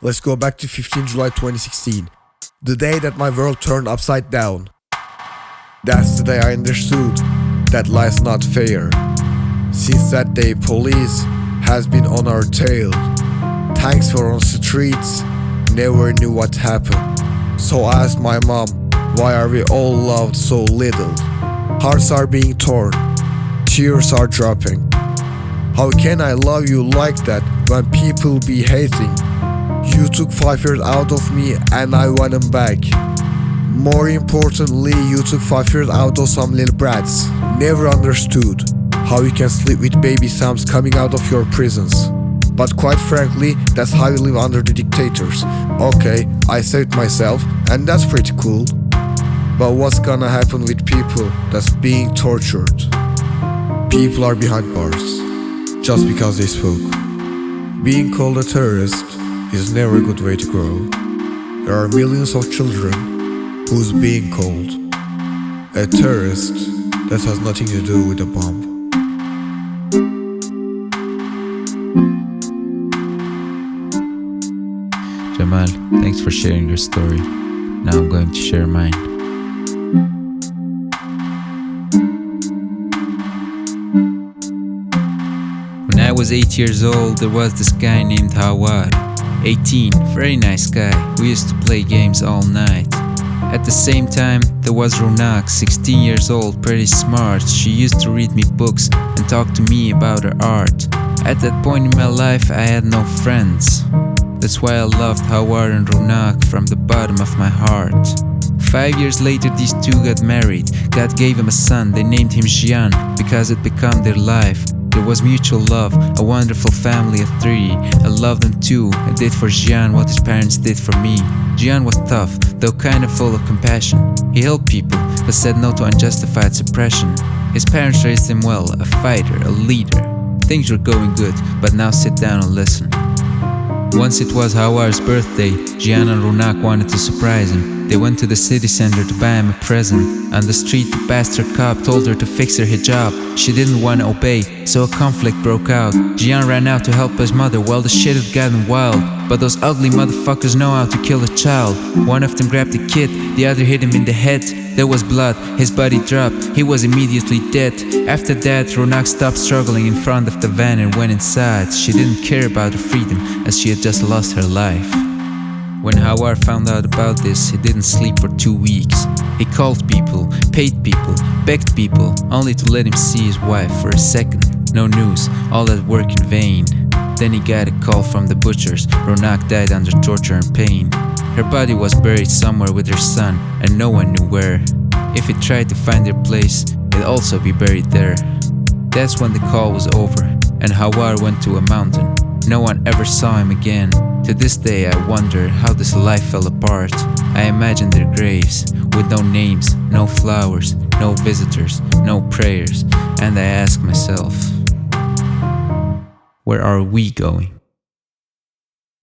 Let's go back to 15 July 2016, the day that my world turned upside down. That's the day I understood that life's not fair. Since that day, police has been on our tail. Tanks were on streets, never knew what happened. So I asked my mom, why are we all loved so little? Hearts are being torn, tears are dropping. How can I love you like that when people be hating? You took 5 years out of me and I want them back. More importantly, you took 5 years out of some little brats. Never understood how you can sleep with baby Sams coming out of your prisons. But quite frankly, that's how you live under the dictators. Okay, I saved myself, and that's pretty cool. But what's gonna happen with people that's being tortured? People are behind bars just because they spoke. Being called a terrorist is never a good way to grow. There are millions of children who's being called a terrorist that has nothing to do with a bomb. Cemal, thanks for sharing your story. Now I'm going to share mine. When I was 8 years old, there was this guy named Hawar. 18, very nice guy. We used to play games all night. At the same time, there was Ronak, 16 years old, pretty smart. She used to read me books and talk to me about her art. At that point in my life, I had no friends. That's why I loved Hawar and Ronak from the bottom of my heart. 5 years later, these two got married. God gave him a son, they named him Jian because it became their life. There was mutual love, a wonderful family of 3. I loved them too. I did for Jian what his parents did for me. Jian was tough, though kind of full of compassion. He helped people, but said no to unjustified suppression. His parents raised him well, a fighter, a leader. Things were going good, but now sit down and listen. Once it was Hawar's birthday, Jian and Ronak wanted to surprise him. They went to the city center to buy him a present. On the street, the bastard cop told her to fix her hijab. She didn't want to obey, so a conflict broke out. Jian ran out to help his mother. Well, the shit had gotten wild, but those ugly motherfuckers know how to kill a child. One of them grabbed the kid, the other hit him in the head. There was blood, his body dropped, he was immediately dead. After that, Ronak stopped struggling in front of the van and went inside. She didn't care about her freedom, as she had just lost her life. When Hawar found out about this, he didn't sleep for 2 weeks. He called people, paid people, begged people, only to let him see his wife for a second. No news, all that work in vain. Then he got a call from the butchers. Ronak died under torture and pain. Her body was buried somewhere with her son, and no one knew where. If he tried to find their place, he'd also be buried there. That's when the call was over, and Hawar went to a mountain. No one ever saw him again. To this day I wonder how this life fell apart. I imagine their graves, with no names, no flowers, no visitors, no prayers. And I ask myself, where are we going?